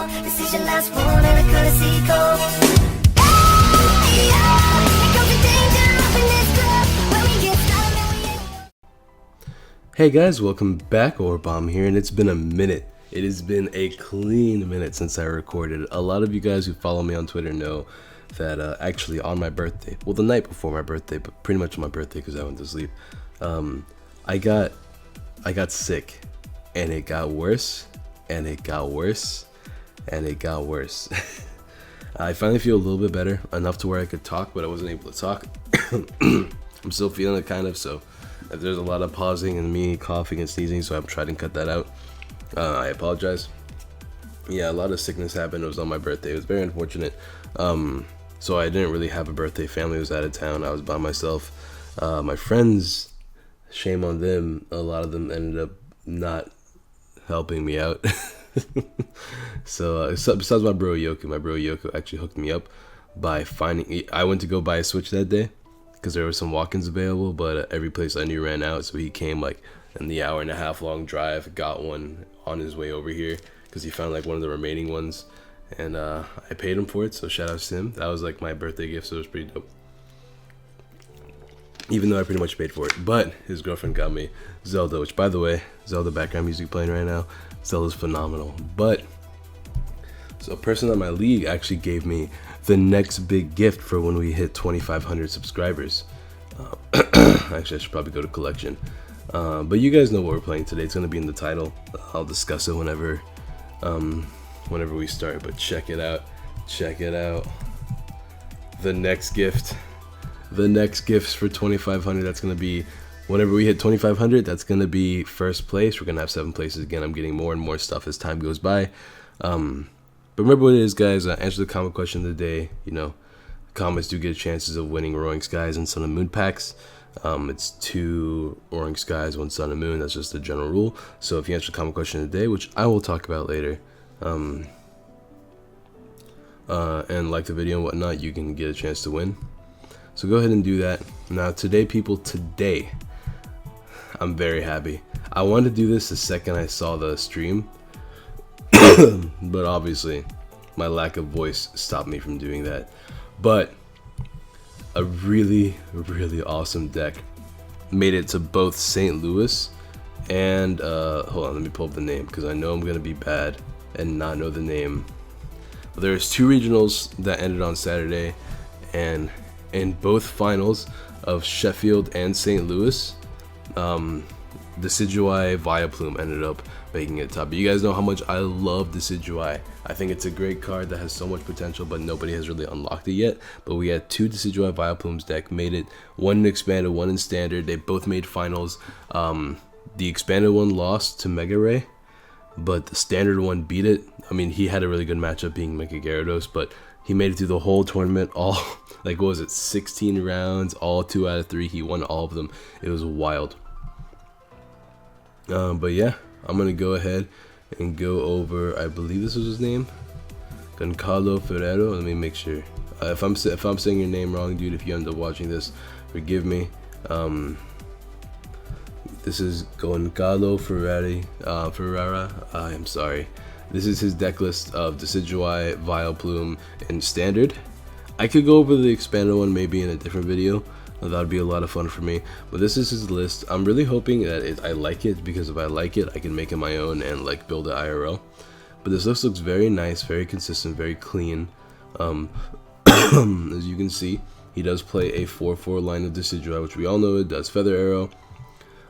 call. This is your last one and a courtesy call. Hey, it could be danger up in this club. When we get started and we ain't. Hey guys, welcome back. AuraBomb here, and it's been a minute. It has been a clean minute since I recorded. A lot of you guys who follow me on Twitter know that actually on my birthday, well, the night before my birthday, but pretty much on my birthday because I went to sleep, I got sick, and it got worse, and it got worse, and it got worse. I finally feel a little bit better, enough to where I could talk, but I wasn't able to talk. I'm still feeling it kind of, so if there's a lot of pausing and me coughing and sneezing, so I'm trying to cut that out. I apologize. Yeah, a lot of sickness happened. It was on my birthday. It was very unfortunate. So I didn't really have a birthday. Family was out of town. I was by myself. My friends, shame on them, a lot of them ended up not helping me out. So besides my bro Yoko actually hooked me up by finding, I went to go buy a Switch that day because there were some walk-ins available, but every place I knew ran out, so he came like in the hour and a half long drive, got one on his way over here because he found like one of the remaining ones, and I paid him for it, so shout out to him. That was like my birthday gift, so it was pretty dope, even though I pretty much paid for it. But his girlfriend got me Zelda, which, by the way, Zelda background music playing right now. Zelda's phenomenal. But so a person on my league actually gave me the next big gift for when we hit 2,500 subscribers. Actually, I should probably go to collection. But you guys know what we're playing today. It's going to be in the title. I'll discuss it whenever we start. But check it out. Check it out. The next gift for 2,500. That's going to be whenever we hit 2,500. That's going to be first place. We're going to have 7 places again. I'm getting more and more stuff as time goes by. But remember what it is, guys. Answer the comment question of the day. You know, comments do get chances of winning Roaring Skies and Sun and Moon packs. It's 2 Roaring Skies, 1 Sun and Moon. That's just the general rule. So if you answer the comment question of the day, which I will talk about later, and like the video and whatnot, you can get a chance to win. So go ahead and do that. Now today, people, I'm very happy. I wanted to do this the second I saw the stream, but obviously my lack of voice stopped me from doing that. But a really awesome deck made it to both St. Louis and hold on, let me pull up the name because I know I'm gonna be bad and not know the name. But there's 2 regionals that ended on Saturday, and in both finals of Sheffield and St. Louis, Decidueye VILEPLUME ended up making it top. But you guys know how much I love Decidueye. I think it's a great card that has so much potential, but nobody has really unlocked it yet. But we had 2 Decidueye VILEPLUME's deck made it, 1 in expanded, 1 in standard. They both made finals. The expanded one lost to Mega Ray, but the standard one beat it. I mean, he had a really good matchup being Mega Gyarados, but he made it through the whole tournament, all like, what was it, 16 rounds, all 2 out of 3. He won all of them. It was wild. But yeah, I'm gonna go ahead and go over, I believe this was his name, Giancarlo Ferrero. Let me make sure. If I'm saying your name wrong, dude, if you end up watching this, forgive me. This is Giancarlo Ferrara. I'm sorry. This is his deck list of Decidueye, VILEPLUME, and standard. I could go over the expanded one maybe in a different video. That would be a lot of fun for me. But this is his list. I'm really hoping that I like it, because if I like it, I can make it my own and like build it IRL. But this list looks very nice, very consistent, very clean. As you can see, he does play a 4/4 line of Decidueye, which we all know it does Feather Arrow.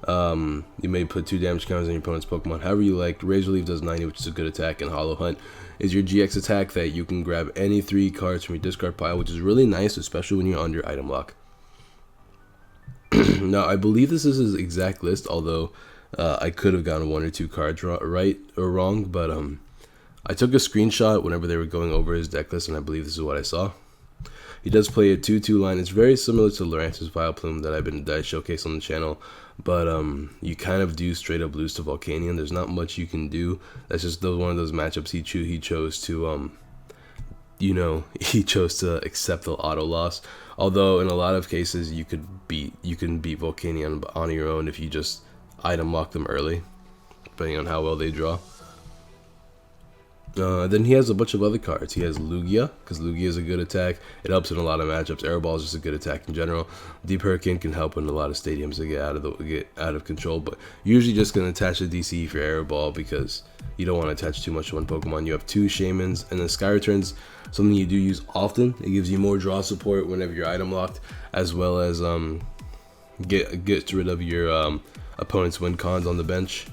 You may put 2 damage counters on your opponent's Pokemon however you like. Razor Leaf does 90, which is a good attack, and Hollow Hunt is your GX attack that you can grab any 3 cards from your discard pile, which is really nice, especially when you're under item lock. Now, I believe this is his exact list, although I could have gotten 1 or 2 cards right or wrong, but I took a screenshot whenever they were going over his deck list, and I believe this is what I saw. He does play a 2/2 line. It's very similar to Lorance's VILEPLUME that I showcased on the channel, but you kind of do straight up lose to Volcanion. There's not much you can do. That's just one of those matchups he chose to he chose to accept the auto loss. Although in a lot of cases you can beat Volcanion on your own if you just item lock them early, depending on how well they draw. Then he has a bunch of other cards. He has Lugia, because Lugia is a good attack. It helps in a lot of matchups. Airball is just a good attack in general. Deep Hurricane can help in a lot of stadiums to get out of control, but usually just gonna attach a DCE for Airball because you don't want to attach too much to one Pokemon. You have 2 Shaymins, and then Sky Return's something you do use often. It gives you more draw support whenever you're item locked, as well as gets rid of your opponent's win cons on the bench.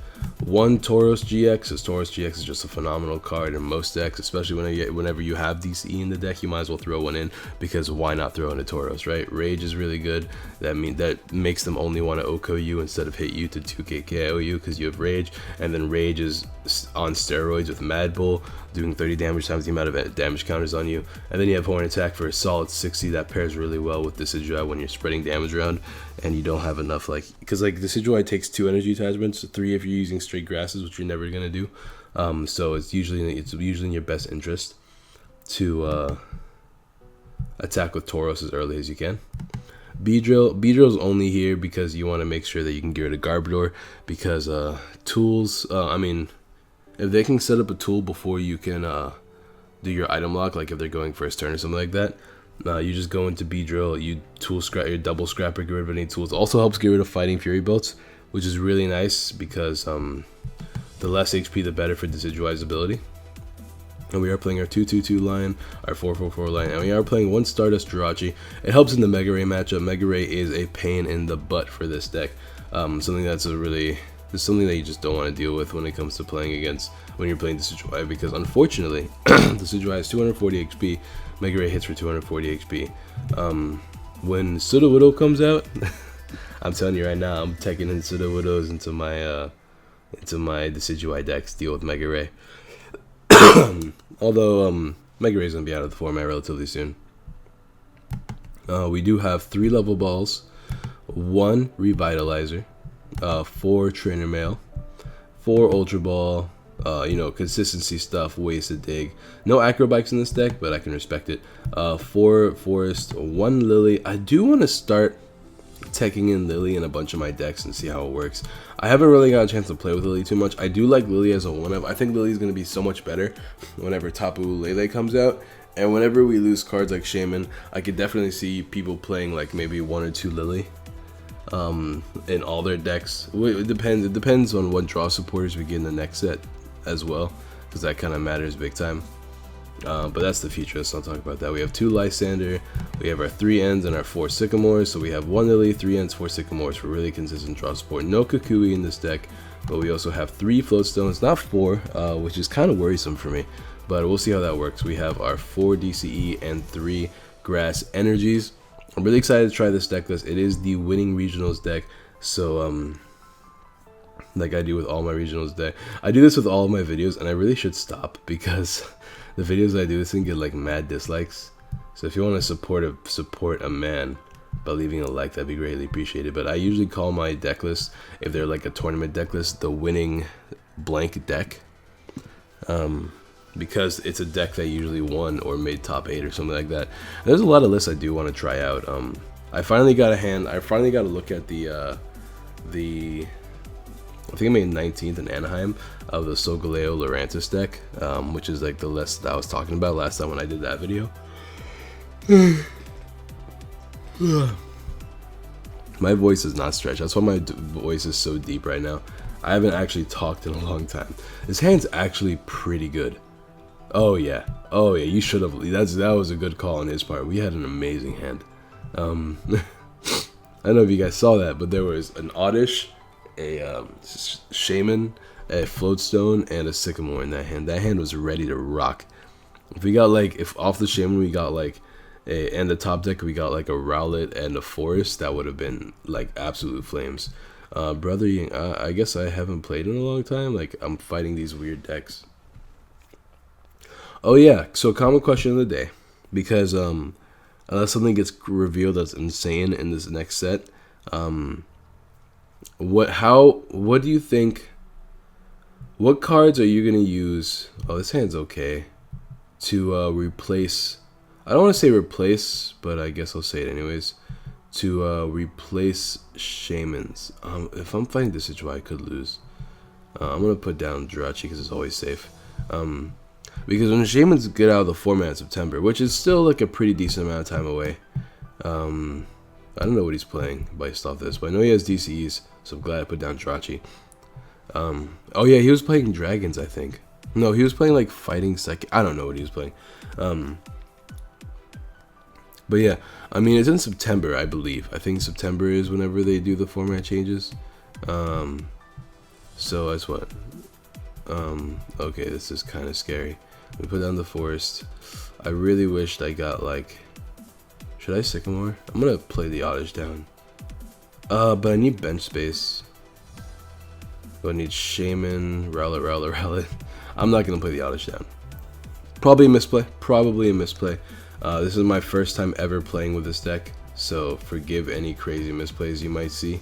1 Tauros GX, as Tauros GX is just a phenomenal card in most decks, especially whenever you have DCE in the deck. You might as well throw one in, because why not throw in a Tauros, right? Rage is really good. That makes them only want to OHKO you instead of hit you to 2k KO you, because you have Rage, and then Rage is on steroids with Mad Bull, doing 30 damage times the amount of damage counters on you. And then you have Horn Attack for a solid 60. That pairs really well with Decidueye when you're spreading damage around and you don't have enough, like, because like Decidueye takes 2 energy attachments, 3 if you're using straight grasses, which you're never gonna do. So it's usually in your best interest to attack with Tauros as early as you can. Beedrill's only here because you want to make sure that you can get rid of Garbodor, because tools, I mean, if they can set up a tool before you can do your item lock, like if they're going first turn or something like that, you just go into Beedrill, you tool scrap, your double scrapper, get rid of any tools. It also helps get rid of Fighting Fury Bolts, which is really nice because the less HP the better for Decidueye's ability. And we are playing our 2-2-2 line, our 4-4-4 line, and we are playing 1 Stardust Jirachi. It helps in the Mega Ray matchup. Mega Ray is a pain in the butt for this deck. Something that's something that you just don't want to deal with when it comes to playing against, when you're playing Decidueye, because unfortunately, Decidueye has 240 HP, Mega Ray hits for 240 HP. When Sudowoodo comes out, I'm telling you right now, I'm taking in Sudowoodos into my Decidueye decks, deal with Mega Ray. Although Mega Ray is going to be out of the format relatively soon. We do have 3 level balls, 1 Revitalizer, 4 Trainer Mail, 4 Ultra Ball, you know, consistency stuff, ways to dig. No Acrobikes in this deck, but I can respect it. 4 Forest, 1 Lily. I do want to start teching in Lily in a bunch of my decks and see how it works. I haven't really got a chance to play with Lily too much. I do like Lily as a 1-up. I think Lily's going to be so much better whenever Tapu Lele comes out. And whenever we lose cards like Shaman, I could definitely see people playing like maybe 1 or 2 Lily in all their decks. It depends on what draw supporters we get in the next set as well, because that kind of matters big time. But that's the future, so I'll talk about that. We have 2 Lysander, we have our 3 Ends and our 4 Sycamores, so we have 1 Lily, 3 Ends, 4 Sycamores for really consistent draw support. No Kukui in this deck, but we also have 3 Floatstones, not 4, which is kind of worrisome for me, but we'll see how that works. We have our 4 DCE and 3 Grass Energies. I'm really excited to try this deck list. It is the winning regionals deck, so like I do with all my regionals deck. I do this with all of my videos, and I really should stop because the videos I do this can get like mad dislikes. So if you want to support a man by leaving a like, that'd be greatly appreciated. But I usually call my deck list, if they're like a tournament deck list, the winning blank deck, because it's a deck that usually won or made top 8 or something like that. And there's a lot of lists I do want to try out. I finally got a look at the I think I made 19th in Anaheim of the Solgaleo Lurantis deck, which is like the list that I was talking about last time when I did that video. My voice is not stretched. That's why my voice is so deep right now. I haven't actually talked in a long time. His hand's actually pretty good. Oh yeah, you should have. That was a good call on his part. We had an amazing hand. I don't know if you guys saw that, but there was an Oddish, a Shaman, a Floatstone, and a Sycamore in that hand. That hand was ready to rock. If we got like, if off the Shaman we got like and the top deck we got like a Rowlet and a Forest, that would have been like absolute flames. Brother, I guess I haven't played in a long time. Like, I'm fighting these weird decks. Oh yeah, so common question of the day, because unless something gets revealed that's insane in this next set, what do you think? What cards are you gonna use? Oh, this hand's okay. To replace. I don't want to say replace, but I guess I'll say it anyways. To replace Shamans. If I'm fighting Decidueye, I could lose. I'm gonna put down Jirachi because it's always safe. because when the Shamans get out of the format in September, which is still like a pretty decent amount of time away, I don't know what he's playing based off this, but I know he has DCEs, so I'm glad I put down Jirachi. Oh yeah, he was playing Dragons, I think. No, he was playing like Fighting Psychic. I don't know what he was playing. But yeah, I mean, it's in September, I believe. I think September is whenever they do the format changes. So that's what. Okay, this is kind of scary. We put down the Forest. I really wished I got like. Should I Sycamore? I'm gonna play the Oddish down. But I need bench space. So I need Shaman, Rowlet. I'm not gonna play the Oddish down. Probably a misplay. This is my first time ever playing with this deck, so forgive any crazy misplays you might see.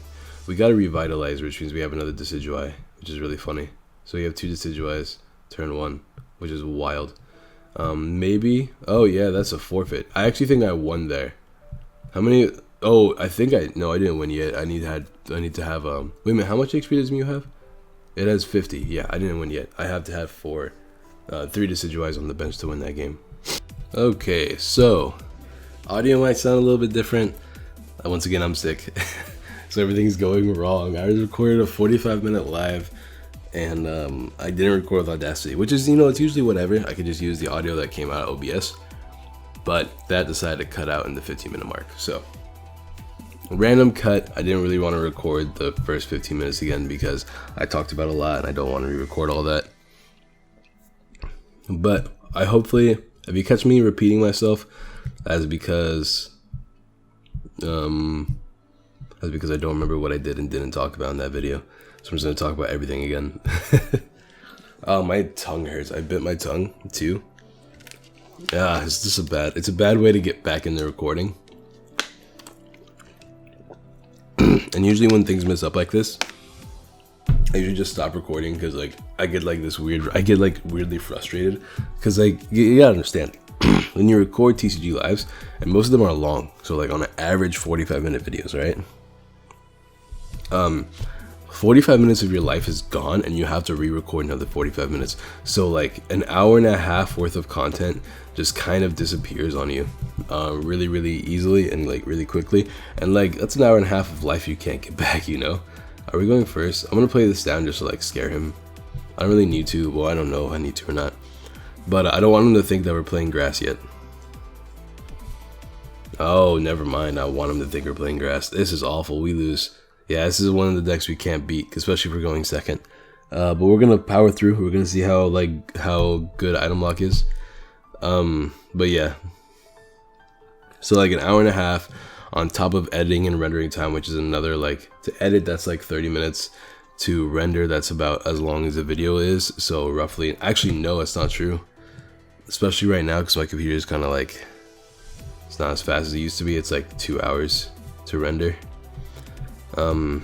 We got to revitalize, which means we have another Decidueye, which is really funny. So we have 2 Decidueyes, turn 1, which is wild. Maybe. Oh yeah, that's a forfeit. I actually think I won there. How many? Oh, I didn't win yet. I need to have wait a minute. How much XP does Mew have? It has 50. Yeah, I didn't win yet. I have to have 3 Decidueyes on the bench to win that game. Okay, so audio might sound a little bit different. Once again, I'm sick, so everything's going wrong. I recorded a 45-minute live, and I didn't record with Audacity, which is, it's usually whatever. I could just use the audio that came out of OBS, but that decided to cut out in the 15-minute mark. So random cut. I didn't really want to record the first 15 minutes again because I talked about a lot, and I don't want to re-record all that. But if you catch me repeating myself, that's because I don't remember what I did and didn't talk about in that video. So I'm just gonna talk about everything again. Oh, my tongue hurts. I bit my tongue too. Yeah, it's just it's a bad way to get back into recording. And usually when things mess up like this, I usually just stop recording because I get weirdly frustrated because you gotta understand when you record TCG lives, and most of them are long, so like on an average 45-minute videos, right? 45 minutes of your life is gone and you have to re-record another 45 minutes, so like an hour and a half worth of content just kind of disappears on you really easily and like really quickly, and like that's an hour and a half of life you can't get back. Are we going first? I'm gonna play this down just to like scare him. I don't really need to. Well, I don't know if I need to or not. But I don't want him to think that we're playing grass yet. Oh, never mind. I want him to think we're playing grass. This is awful. We lose. Yeah, this is one of the decks we can't beat, especially if we're going second. But we're gonna power through. We're gonna see how good item lock is. But yeah. So like an hour and a half on top of editing and rendering time, which is another, to edit, that's like 30 minutes. To render, that's about as long as the video is. So roughly, actually no, it's not true. Especially right now, because my computer is kind of it's not as fast as it used to be. It's like 2 hours to render. I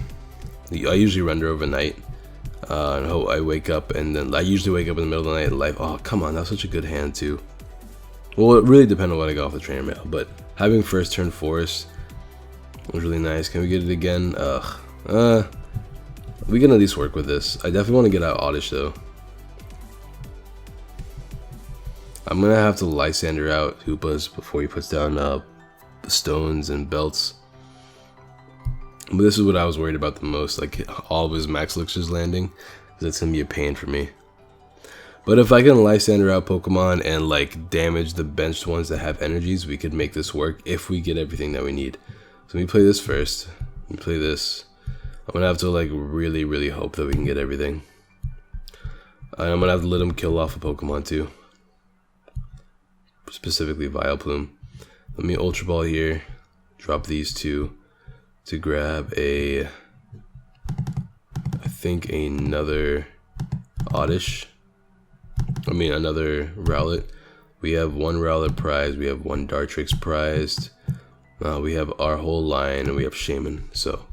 usually render overnight. And I wake up, and then I usually wake up in the middle of the night. Oh, come on, that's such a good hand too. Well, it really depends on what I got off the trainer mail, but having first turn Forest was really nice. Can we get it again? We can at least work with this. I definitely want to get out Oddish though. I'm gonna have to Lysander out Hoopas before he puts down stones and belts. But this is what I was worried about the most, all of his max elixirs landing, because that's gonna be a pain for me. But if I can Lysander out Pokemon and damage the benched ones that have energies, we could make this work if we get everything that we need. So let me play this first. Let me play this. I'm gonna have to really hope that we can get everything. And I'm gonna have to let him kill off a Pokemon too. Specifically VILEPLUME. Let me Ultra Ball here. Drop these 2 to grab I think another Oddish. Another Rowlet. We have 1 Rowlet prized. We have 1 Dartrix prized. We have our whole line, and we have Shaman. So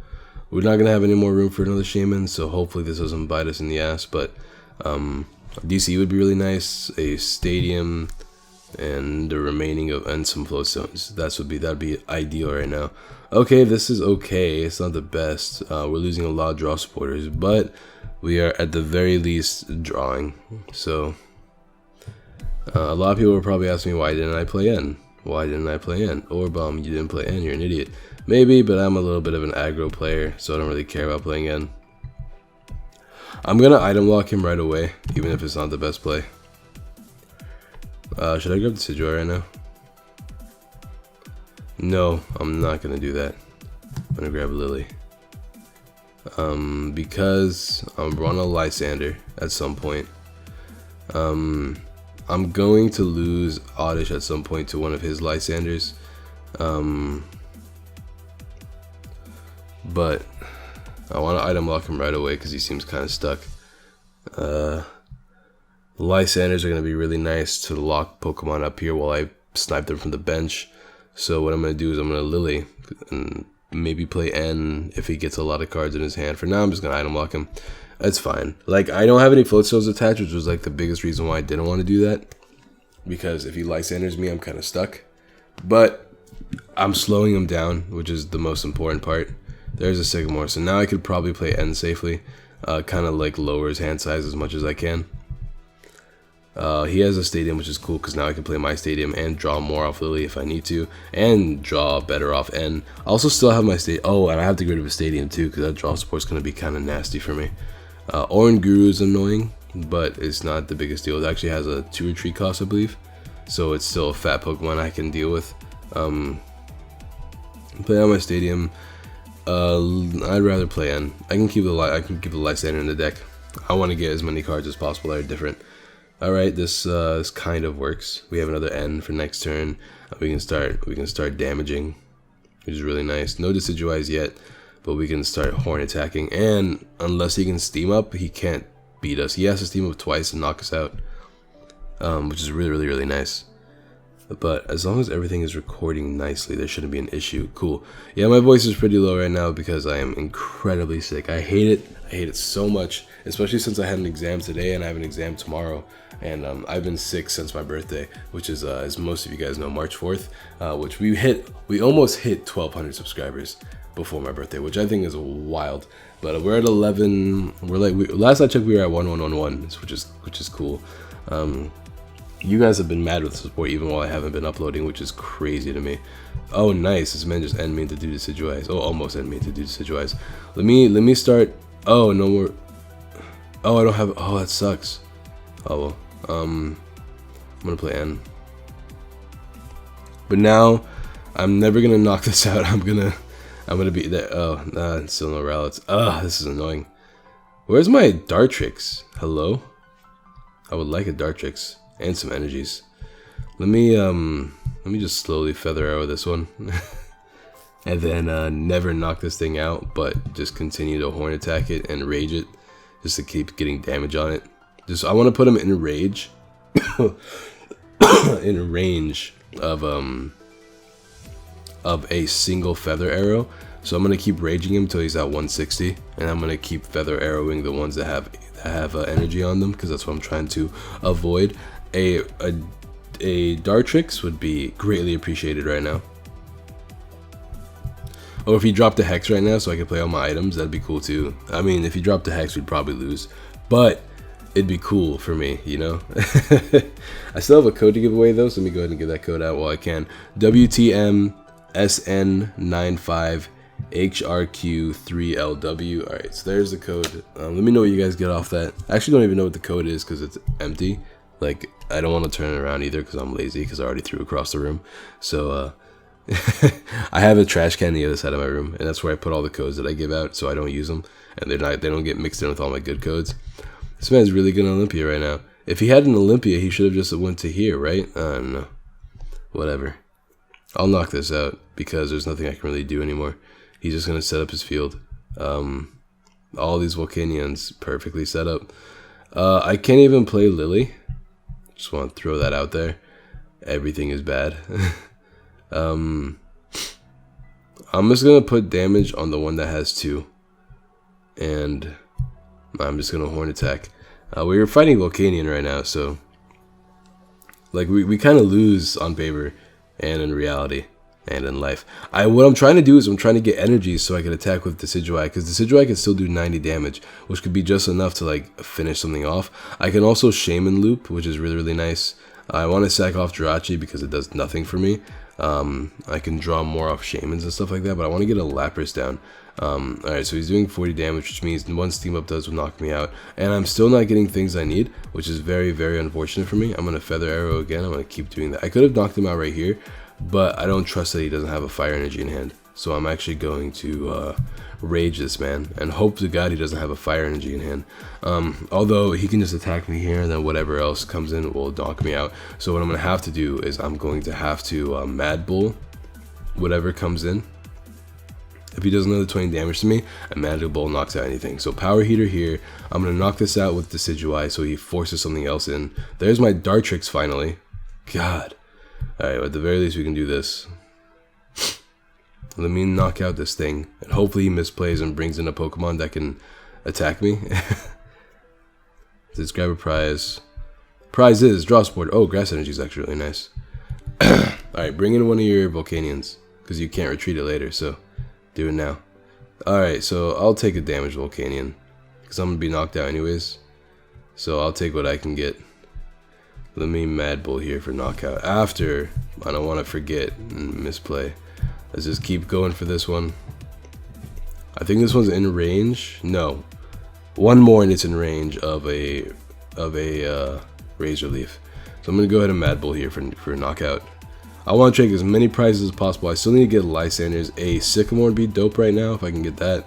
we're not going to have any more room for another Shaman, so hopefully this doesn't bite us in the ass, but DC would be really nice, a Stadium, and the remaining and some float stones. That'd be ideal right now. Okay, this is okay. It's not the best. We're losing a lot of draw supporters, but we are at the very least drawing. So A lot of people were probably asking me, why didn't I play N? Why didn't I play N? AuraBomb, you didn't play N, you're an idiot. Maybe, but I'm a little bit of an aggro player, so I don't really care about playing N. I'm gonna item lock him right away, even if it's not the best play. Should I grab the Decidueye right now? No, I'm not gonna do that. I'm gonna grab Lily. Because I'm on a Lysander at some point. I'm going to lose Oddish at some point to one of his Lysanders. But I want to item lock him right away because he seems kind of stuck. Lysanders are going to be really nice to lock Pokemon up here while I snipe them from the bench. So what I'm going to do is I'm going to Lily and maybe play N if he gets a lot of cards in his hand. For now, I'm just going to item lock him. That's fine. Like, I don't have any float cells attached, which was like the biggest reason why I didn't want to do that. Because if he Lysanders me, I'm kind of stuck. But I'm slowing him down, which is the most important part. There's a Sycamore, so now I could probably play N safely. Kind of like lower his hand size as much as I can. He has a Stadium, which is cool because now I can play my Stadium and draw more off Lily if I need to, and draw better off N. I also still have my Stadium. Oh, and I have to get rid of a Stadium too because that draw support's going to be kind of nasty for me. Orange Guru is annoying, but it's not the biggest deal. It actually has a 2 retreat cost, I believe, so it's still a fat Pokemon I can deal with. Play on my Stadium. I'd rather play N. I can keep the Lysander in the deck. I want to get as many cards as possible that are different. All right, this kind of works. We have another N for next turn. We can start damaging, which is really nice. No Decidueyes yet, but we can start horn attacking. And unless he can steam up, he can't beat us. He has to steam up twice and knock us out, which is really nice. But as long as everything is recording nicely, there shouldn't be an issue. Cool. Yeah, my voice is pretty low right now because I am incredibly sick. I hate it. I hate it so much, especially since I had an exam today and I have an exam tomorrow. And I've been sick since my birthday, which is, as most of you guys know, March 4th, which we almost hit 1,200 subscribers before my birthday, which I think is wild. But we're at 11. Last I checked, we were at 1111, which is cool. You guys have been mad with the support even while I haven't been uploading, which is crazy to me. Oh, nice. This man just ended me into do Decidueyes. Oh, almost ended me into do Decidueyes. Let me start. Oh, no more. Oh, I don't have. Oh, that sucks. Oh, well. I'm going to play N. But now, I'm never going to knock this out. I'm going to be there. Oh, nah, still no Rowlets. This is annoying. Where's my Dartrix? Hello? I would like a Dartrix. And some energies. Let me just slowly feather arrow this one. And then never knock this thing out, but just continue to horn attack it and rage it, just to keep getting damage on it. I want to put him in rage, in range of a single feather arrow. So I'm gonna keep raging him until he's at 160, and I'm gonna keep feather arrowing the ones that have energy on them, because that's what I'm trying to avoid. A Dartrix would be greatly appreciated right now. Or if he dropped a Hex right now so I could play all my items, that'd be cool too. I mean, if he dropped a Hex, we'd probably lose. But it'd be cool for me, you know? I still have a code to give away though, so let me go ahead and give that code out while I can. WTMSN95HRQ3LW. Alright, so there's the code. Let me know what you guys get off that. I actually don't even know what the code is because it's empty. Like, I don't want to turn it around either because I'm lazy, because I already threw across the room. So, I have a trash can on the other side of my room, and that's where I put all the codes that I give out, so I don't use them, and they don't get mixed in with all my good codes. This man's really good on Olympia right now. If he had an Olympia, he should have just went to here, right? I don't know. Whatever. I'll knock this out because there's nothing I can really do anymore. He's just gonna set up his field. All these Volcanions perfectly set up. I can't even play Lily. Just want to throw that out there. Everything is bad. I'm just gonna put damage on the one that has 2, and I'm just gonna horn attack. We're fighting Volcanion right now, so like we kind of lose on paper and in reality and in life. What I'm trying to do is I'm trying to get energy so I can attack with Decidueye, because Decidueye can still do 90 damage, which could be just enough to like finish something off. I can also Shaman Loop, which is really nice. I want to sack off Jirachi because it does nothing for me. I can draw more off Shamans and stuff like that, but I want to get a Lapras down. Alright, so he's doing 40 damage, which means one Steam Up does will knock me out. And I'm still not getting things I need, which is very, very unfortunate for me. I'm going to Feather Arrow again. I'm going to keep doing that. I could have knocked him out right here, but I don't trust that he doesn't have a Fire Energy in hand. So I'm actually going to Rage this man and hope to God he doesn't have a Fire Energy in hand. Although he can just attack me here and then whatever else comes in will knock me out. So what I'm going to have to do is I'm going to have to Mad Bull whatever comes in. If he does another 20 damage to me, a Mad Bull knocks out anything. So Power Heater here. I'm going to knock this out with Decidueye so he forces something else in. There's my Dartrix finally. God. Alright, at the very least we can do this. Let me knock out this thing, and hopefully he misplays and brings in a Pokemon that can attack me. Let's grab a prize. Prize is Draw Sport. Oh, Grass Energy is actually really nice. Alright, bring in one of your Volcanions, because you can't retreat it later, so do it now. Alright, so I'll take a damaged Volcanion, because I'm going to be knocked out anyways. So I'll take what I can get. Let me Mad Bull here for knockout. After, I don't want to forget and misplay. Let's just keep going for this one. I think this one's in range. No, one more and it's in range of a Razor Leaf. So I'm gonna go ahead and Mad Bull here for a knockout. I want to take as many prizes as possible. I still need to get Lysanders. A Sycamore would be dope right now if I can get that.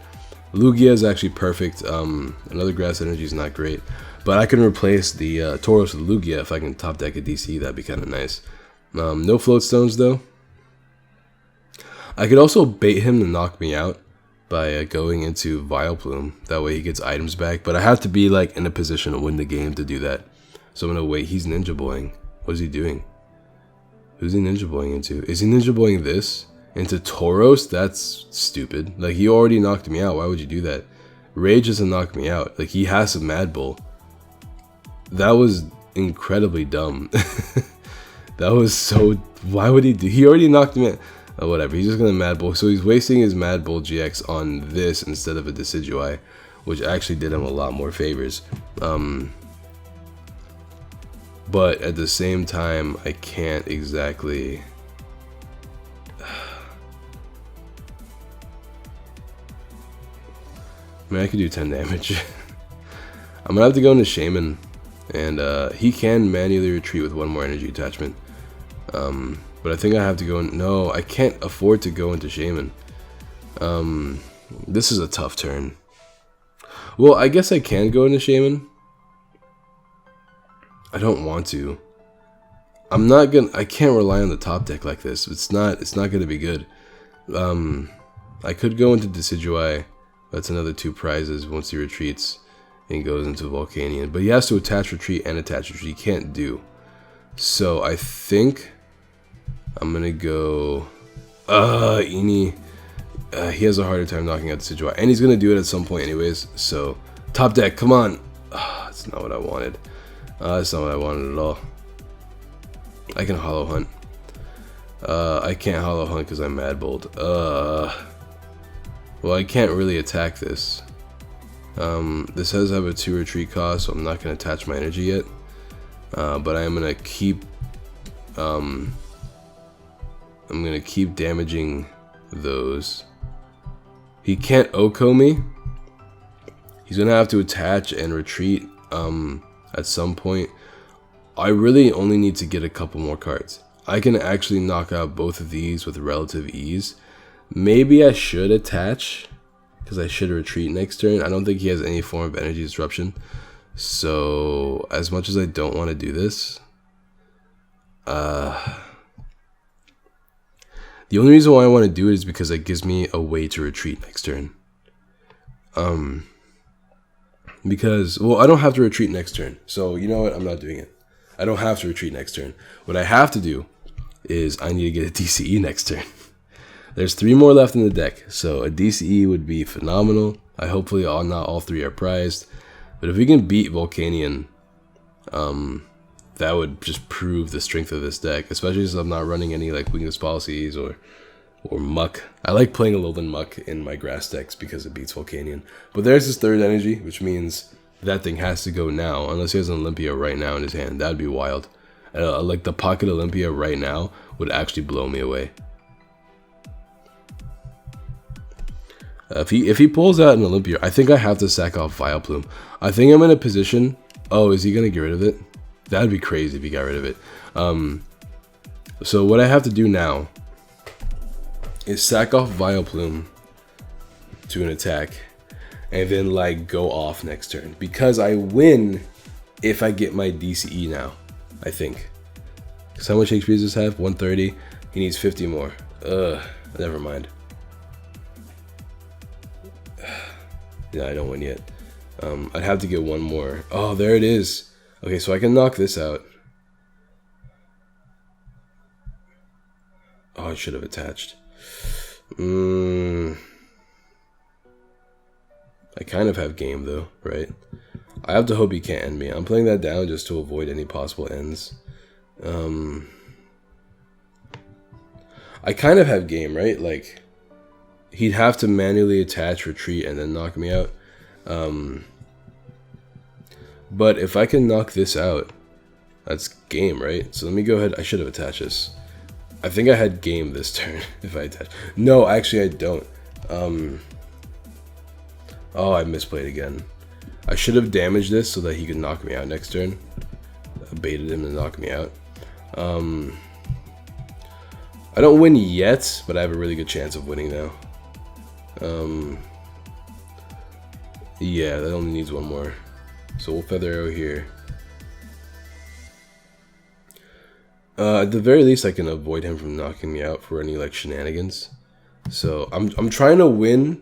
Lugia is actually perfect. Another Grass Energy is not great, but I can replace the Tauros with Lugia if I can top deck a DC. That'd be kind of nice. No Float Stones though. I could also bait him to knock me out by going into VILEPLUME. That way he gets items back. But I have to be like in a position to win the game to do that. So I'm gonna wait. He's Ninja Boying. What is he doing? Who's he Ninja Boying into? Is he Ninja Boying this? Into Tauros? That's stupid. Like, he already knocked me out. Why would you do that? Rage doesn't knock me out. Like, he has a Mad Bull. That was incredibly dumb. That was so... Why would he do... He already knocked me out. Oh, whatever. He's just gonna Mad Bull. So he's wasting his Mad Bull GX on this instead of a Decidueye, which actually did him a lot more favors. But at the same time, I can't exactly... I mean, I could do 10 damage. I'm gonna have to go into Shaman, and he can manually retreat with one more energy attachment. But I think I have to go in. No, I can't afford to go into Shaman. This is a tough turn. Well, I guess I can go into Shaman. I don't want to. I'm not gonna. I can't rely on the top deck like this. It's not gonna be good. I could go into Decidueye. That's another 2 prizes once he retreats and goes into Volcanion. But he has to attach retreat and attach retreat. He can't do. So I think I'm gonna go. Eenie. He has a harder time knocking out Decidueye, and he's gonna do it at some point anyways. So top deck, come on. That's not what I wanted. That's not what I wanted at all. I can Hollow Hunt. I can't Hollow Hunt because I'm Mad Bulled. Well, I can't really attack this. This has have a 2 retreat cost, so I'm not going to attach my energy yet. But I am going to keep... I'm going to keep damaging those. He can't Oko me. He's going to have to attach and retreat at some point. I really only need to get a couple more cards. I can actually knock out both of these with relative ease. Maybe I should attach, because I should retreat next turn. I don't think he has any form of energy disruption. So, as much as I don't want to do this, the only reason why I want to do it is because it gives me a way to retreat next turn. Because, well, I don't have to retreat next turn. So, you know what? I'm not doing it. I don't have to retreat next turn. What I have to do is I need to get a DCE next turn. There's 3 more left in the deck, so a DCE would be phenomenal. Hopefully not all 3 are prized. But if we can beat Volcanion, that would just prove the strength of this deck, especially since I'm not running any like weakness policies or muck. I like playing Alolan Muck in my grass decks because it beats Volcanion. But there's his 3rd energy, which means that thing has to go now, unless he has an Olympia right now in his hand. That'd be wild. Like the Pocket Olympia right now would actually blow me away. If he pulls out an Olympia, I think I have to sack off VILEPLUME. I think I'm in a position. Oh, is he gonna get rid of it? That'd be crazy if he got rid of it. So what I have to do now is sack off VILEPLUME to an attack, and then like go off next turn, because I win if I get my DCE now. I think. So how much HP does this have? 130. He needs 50 more. Never mind. Yeah, I don't win yet. I'd have to get one more. Oh, there it is. Okay, so I can knock this out. Oh, I should have attached. I kind of have game though, right? I have to hope he can't end me. I'm playing that down just to avoid any possible ends. I kind of have game, right? Like, he'd have to manually attach, retreat, and then knock me out. But if I can knock this out, that's game, right? So let me go ahead. I should have attached this. I think I had game this turn if I attached. No, actually I don't. Oh, I misplayed again. I should have damaged this so that he could knock me out next turn. I baited him to knock me out. I don't win yet, but I have a really good chance of winning now. Yeah, that only needs one more. So we'll Feather Arrow here. At the very least, I can avoid him from knocking me out for any like shenanigans. So I'm trying to win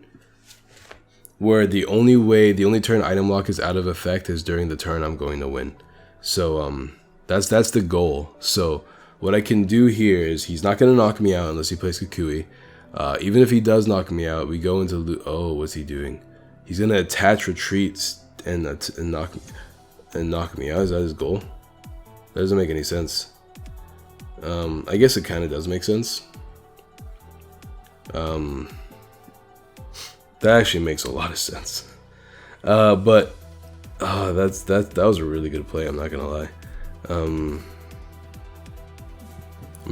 where the only turn item lock is out of effect is during the turn I'm going to win. So that's the goal. So what I can do here is he's not going to knock me out unless he plays Kukui. Even if he does knock me out, we go into oh, what's he doing? He's going to attach retreats and knock me out. Is that his goal? That doesn't make any sense. I guess it kind of does make sense. That actually makes a lot of sense. But that was a really good play. I'm not gonna lie. I mean,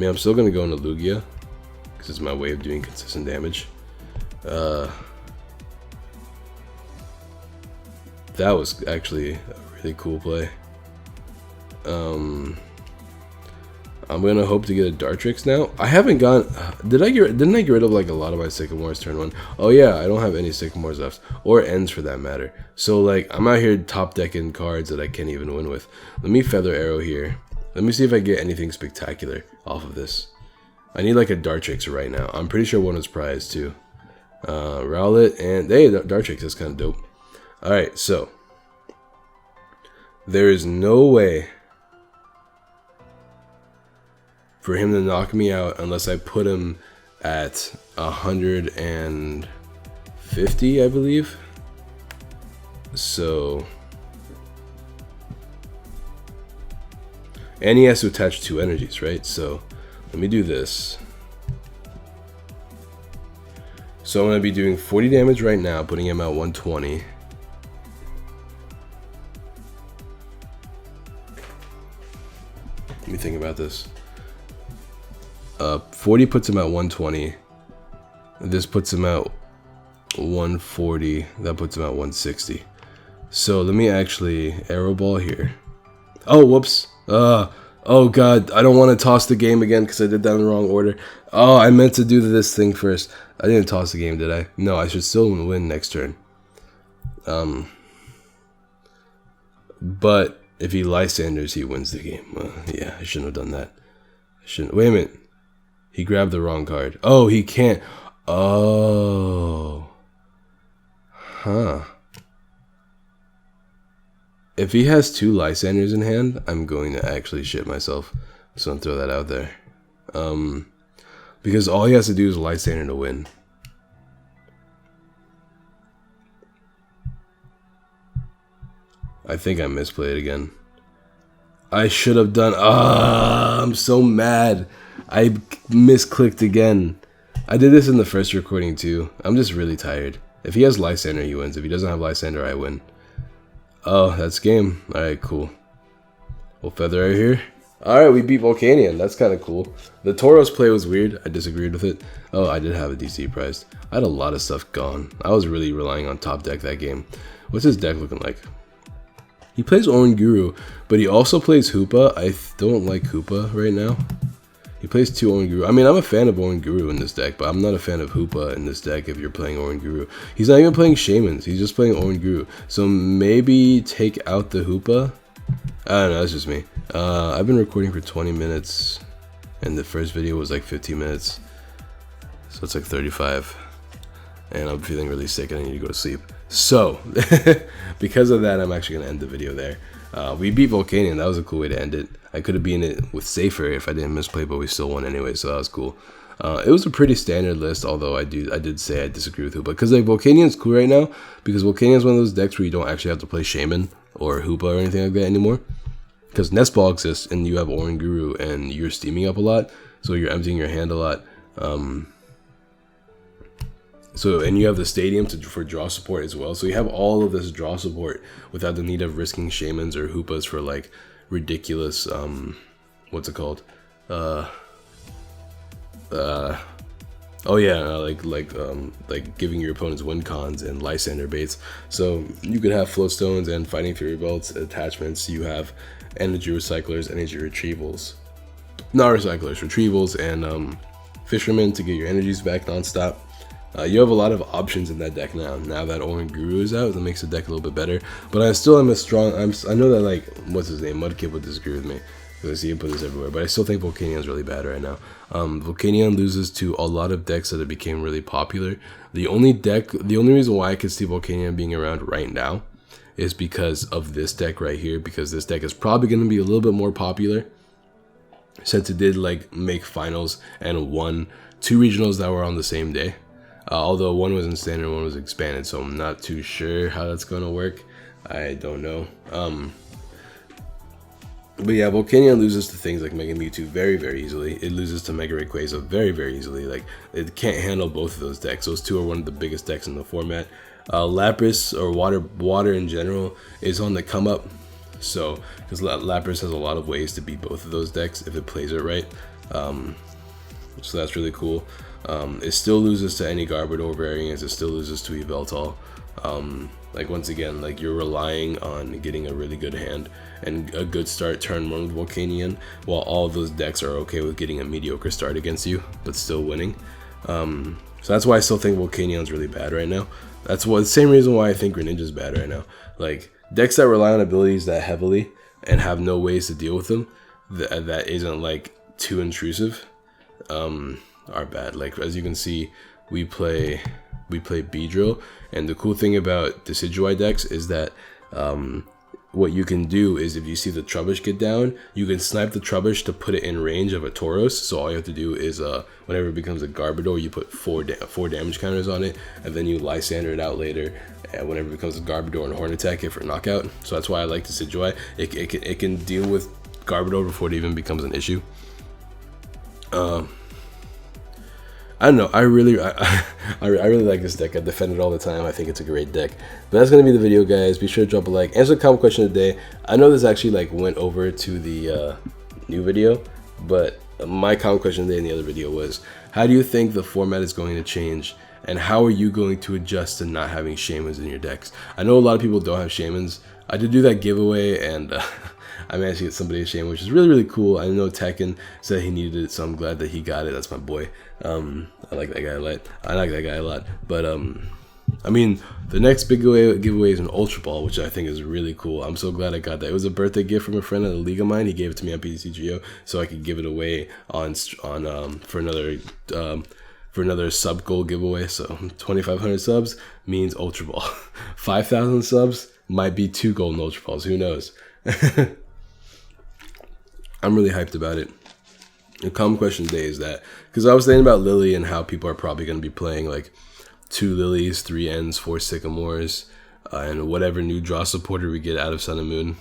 I'm still gonna go into Lugia because it's my way of doing consistent damage. That was actually a really cool play. I'm gonna hope to get a Dartrix now. I haven't gone. Didn't I get rid of like a lot of my Sycamores turn one? Oh yeah, I don't have any Sycamores left, or ends for that matter. So like I'm out here top decking cards that I can't even win with. Let me Feather Arrow here. Let me see if I get anything spectacular off of this. I need like a Dartrix right now. I'm pretty sure one was prized too. Rowlet and hey, Dartrix is kind of dope. All right, so there is no way for him to knock me out unless I put him at 150, I believe. So, and he has to attach 2 energies, right? So let me do this. So I'm going to be doing 40 damage right now, putting him at 120. Let me think about this. 40 puts him at 120. This puts him at 140. That puts him at 160. So let me actually Arrow Ball here. Oh, whoops. Oh god, I don't want to toss the game again because I did that in the wrong order. Oh, I meant to do this thing first. I didn't toss the game, did I? No, I should still win next turn. But if he Lysanders, he wins the game. Yeah, I shouldn't have done that. I shouldn't. Wait a minute. He grabbed the wrong card. Oh, he can't. Oh. Huh. If he has 2 Lysanders in hand, I'm going to actually shit myself. So I'll throw that out there. Because all he has to do is Lysander to win. I think I misplayed again. I should have done. I'm so mad. I misclicked again. I did this in the first recording too. I'm just really tired. If he has Lysander, he wins. If he doesn't have Lysander, I win. Oh, that's game. Alright, cool. We'll Feather Arrow here. Alright, we beat Volcanion. That's kind of cool. The Tauros play was weird. I disagreed with it. Oh, I did have a DC prize. I had a lot of stuff gone. I was really relying on top deck that game. What's his deck looking like? He plays Oranguru, but he also plays Hoopa. I don't like Hoopa right now. He plays 2 Oranguru. I mean, I'm a fan of Oranguru in this deck, but I'm not a fan of Hoopa in this deck if you're playing Oranguru. He's not even playing Shamans. He's just playing Oranguru. So maybe take out the Hoopa. I don't know, that's just me. I've been recording for 20 minutes, and the first video was like 15 minutes. So it's like 35. And I'm feeling really sick and I need to go to sleep. So, because of that, I'm actually going to end the video there. We beat Volcanion. That was a cool way to end it. I could have beaten it with safer if I didn't misplay, but we still won anyway, so that was cool. It was a pretty standard list, although I did say I disagree with Hoopa. Because like Volcanion's cool right now, because Volcanion's one of those decks where you don't actually have to play Shaman or Hoopa or anything like that anymore. Because Nest Ball exists, and you have Oranguru, and you're steaming up a lot, so you're emptying your hand a lot. And you have the stadium for draw support as well. So you have all of this draw support without the need of risking Shamans or Hoopas for like ridiculous, what's it called? Like giving your opponents win cons and Lysander baits. So you could have float stones and fighting fury belts attachments. You have energy recyclers, energy retrievals, not recyclers, retrievals, and fishermen to get your energies back nonstop. You have a lot of options in that deck now. Now that Oranguru is out, that makes the deck a little bit better. But I still am I know that like what's his name, Mudkip would disagree with me because he put this everywhere. But I still think Volcanion is really bad right now. Volcanion loses to a lot of decks that have became really popular. The only reason why I could see Volcanion being around right now is because of this deck right here. Because this deck is probably going to be a little bit more popular since it did like make finals and won 2 regionals that were on the same day. Although one was in standard and one was expanded, so I'm not too sure how that's going to work. I don't know. But yeah, Volcanion loses to things like Mega Mewtwo very, very easily. It loses to Mega Rayquaza very, very easily. Like, it can't handle both of those decks. Those 2 are one of the biggest decks in the format. Lapras, or water in general, is on the come up. So, because Lapras has a lot of ways to beat both of those decks if it plays it right. So that's really cool. It still loses to any Garbodor variants. It still loses to Yveltal. Like once again, like you're relying on getting a really good hand and a good start turn 1 with Volcanion, while all of those decks are okay with getting a mediocre start against you, but still winning. So that's why I still think Volcanion's really bad right now. That's the same reason why I think Greninja's bad right now. Like decks that rely on abilities that heavily and have no ways to deal with them, that isn't like too intrusive, are bad. Like as you can see, we play Beedrill, and the cool thing about Decidueye decks is that what you can do is if you see the Trubbish get down, you can snipe the Trubbish to put it in range of a Tauros. So all you have to do is whenever it becomes a Garbodor, you put 4 damage counters on it, and then you Lysander it out later, and whenever it becomes a Garbodor and Horn Attack it for knockout. So that's why I like Decidueye. It can deal with Garbodor before it even becomes an issue. I don't know. I really like this deck. I defend it all the time. I think it's a great deck. But that's gonna be the video, guys. Be sure to drop a like. Answer the comment question of the day. I know this actually like went over to the new video, but my comment question of the day in the other video was, how do you think the format is going to change, and how are you going to adjust to not having Shamans in your decks? I know a lot of people don't have Shamans. I did do that giveaway, and I managed to get somebody a Shaman, which is really, really cool. I know Tekken said he needed it, so I'm glad that he got it. That's my boy. I like that guy a lot. I like that guy a lot. But, I mean, the next big giveaway is an Ultra Ball, which I think is really cool. I'm so glad I got that. It was a birthday gift from a friend at a league of mine. He gave it to me on PTCGO, so I could give it away for another sub goal giveaway. So 2,500 subs means Ultra Ball. 5,000 subs might be 2 golden Ultra Balls. Who knows? I'm really hyped about it. The common question today is that, because I was thinking about Lily and how people are probably going to be playing like 2 Lilies, 3 Ns, 4 Sycamores, and whatever new draw supporter we get out of Sun and Moon.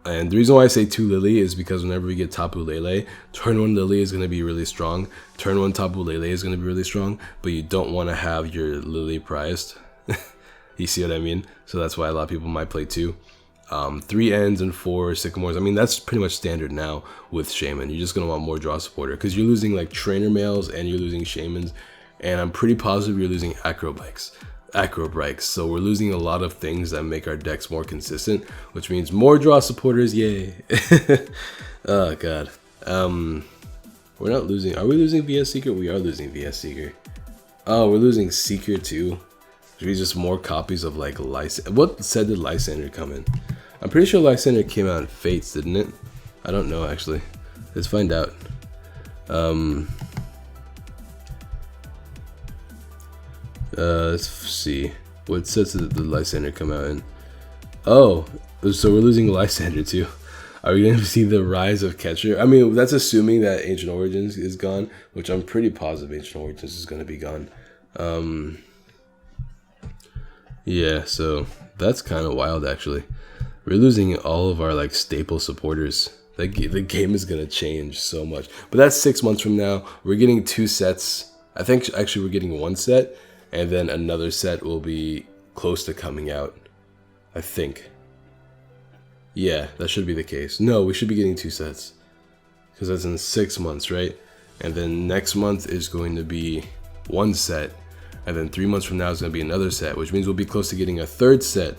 And the reason why I say 2 Lily is because whenever we get Tapu Lele, turn 1 Lily is going to be really strong. Turn 1 Tapu Lele is going to be really strong, but you don't want to have your Lily prized. You see what I mean? So that's why a lot of people might play 2. 3 ends and 4 sycamores. I mean, that's pretty much standard now with shaman. You're just gonna want more draw supporter because you're losing like trainer males and you're losing shamans, and I'm pretty positive you're losing acrobikes. So we're losing a lot of things that make our decks more consistent, which means more draw supporters. Yay! Oh god. We're not losing. Are we losing VS Seeker? We are losing VS Seeker. Oh, we're losing Seeker too. Should be just more copies of like Lysander. What set did Lysander come in? I'm pretty sure Lysander came out in Fates, didn't it? I don't know actually. Let's find out. Let's see. What sets did the Lysander come out in? Oh, so we're losing Lysander too. Are we going to see the rise of Catcher? I mean, that's assuming that Ancient Origins is gone, which I'm pretty positive Ancient Origins is going to be gone. Yeah, so that's kind of wild actually. We're losing all of our like staple supporters. The game is going to change so much. But that's 6 months from now. We're getting 2 sets. I think actually we're getting 1 set, and then another set will be close to coming out, I think. Yeah, that should be the case. No, we should be getting 2 sets. Because that's in 6 months, right? And then next month is going to be 1 set. And then 3 months from now is going to be another set, which means we'll be close to getting a 3rd set.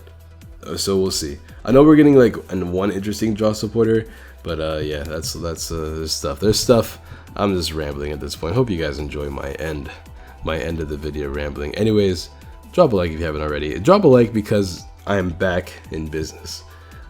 So we'll see. I know we're getting like one interesting draw supporter, but yeah, that's there's stuff. There's stuff. I'm just rambling at this point. Hope you guys enjoy my end of the video rambling. Anyways, drop a like if you haven't already. Drop a like because I am back in business.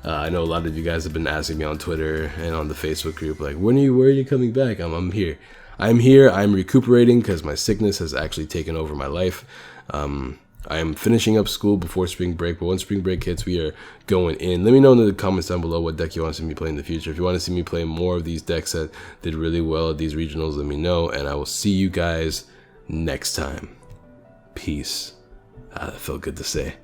I know a lot of you guys have been asking me on Twitter and on the Facebook group, like, where are you coming back? I'm here. I'm here. I'm recuperating because my sickness has actually taken over my life. I am finishing up school before spring break, but when spring break hits, we are going in. Let me know in the comments down below what deck you want to see me play in the future. If you want to see me play more of these decks that did really well at these regionals, let me know, and I will see you guys next time. Peace. That felt good to say.